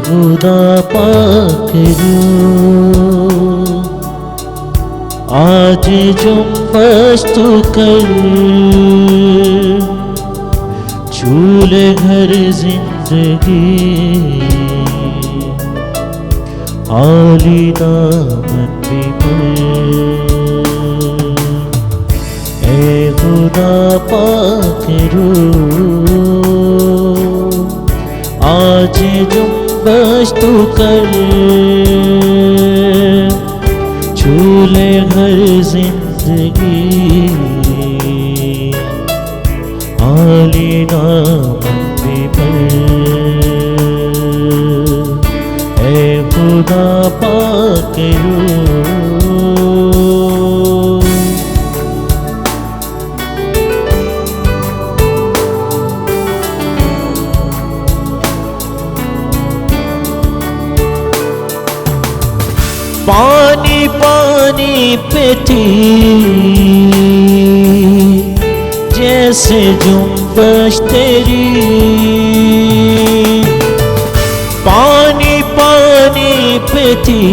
खुदा पाक रूह आज जुम्बश तू कर, झूले घर जिंदगी आली दामन भी पर। ए खुदा पाक रूह आज जुम्बश तू कर, झूले घर जिंदगी आली दामन भी पर। ए खुदा पाक रूह पानी पानी पे थी जैसे जुम्बश तेरी, पानी पानी पे थी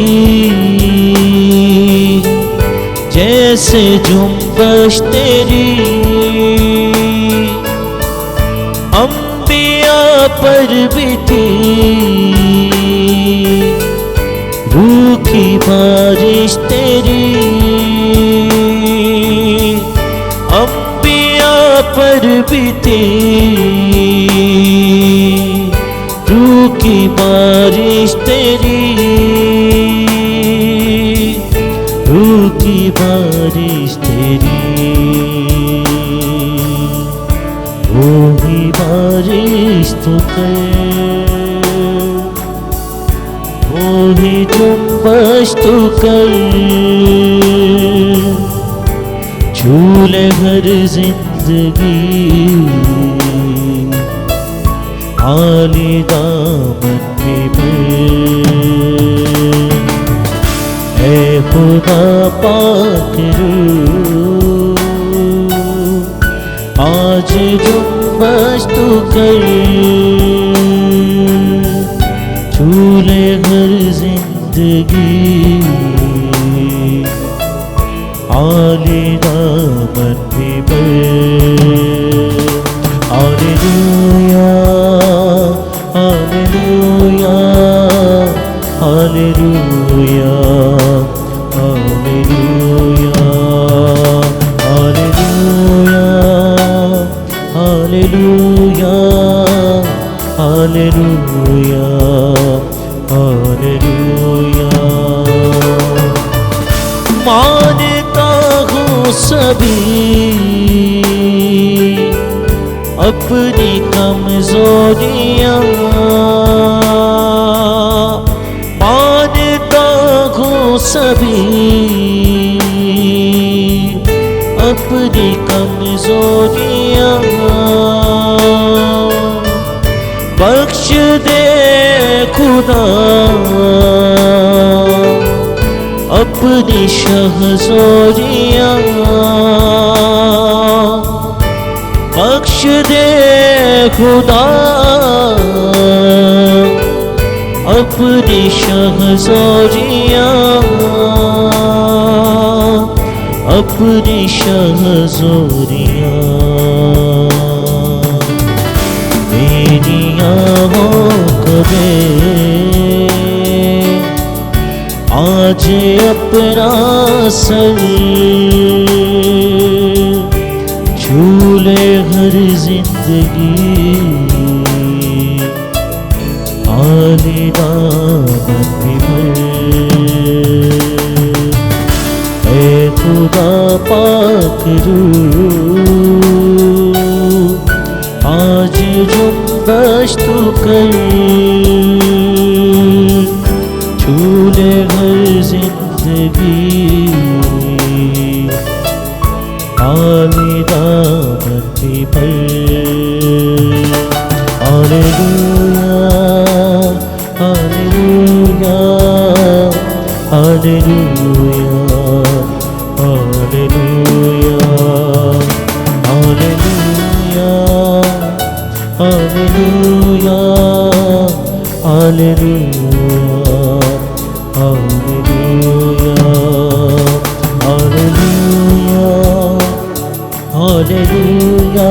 जैसे जुम्बश तेरी। अंबिया पर भी थी रूह की बारिश तेरी, अंबिया पर भी थी रूह की बारिश तेरी, रूह की बारिश तेरी। वो ही बारिश तो कर, वो ही जुम्बश तू कर, झूले घर जिंदगी आली दामन भी पर। ए खुदा पाक रूह आज जुम्बश तू कर, झूले घर जिंदगी आली दामन भी पर। Hallelujah hallelujah hallelujah hallelujah hallelujah hallelujah hallelujah hallelujah. मानता हूँ सभी अपनी कमजोरियाँ, मानता हूँ सभी अपनी कमजोरियाँ। बख्श दे खुदा अपनी शहज़ोरियाँ, बख्श दे खुदा अपनी शहज़ोरियाँ, अपनी शहज़ोरियाँ। मेरी आँखों को दे आज अपना सर, झूले हर जिंदगी आली दामन भी पर। ए खुदा पाक रूह आज जुम्बश तू कर, झूले घर जिंदगी जिंदगी आलेदा धरती पर। Hallelujah hallelujah hallelujah hallelujah hallelujah hallelujah hallelujah hallelujah hallelujah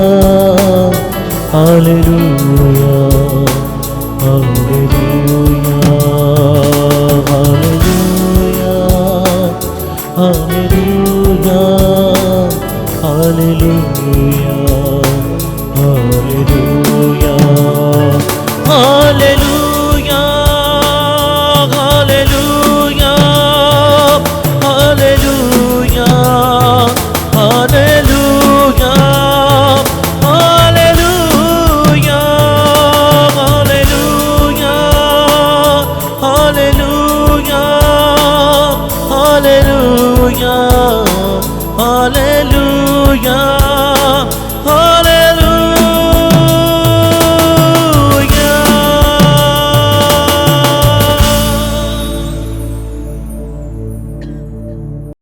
hallelujah hallelujah hallelujah hallelujah hallelujah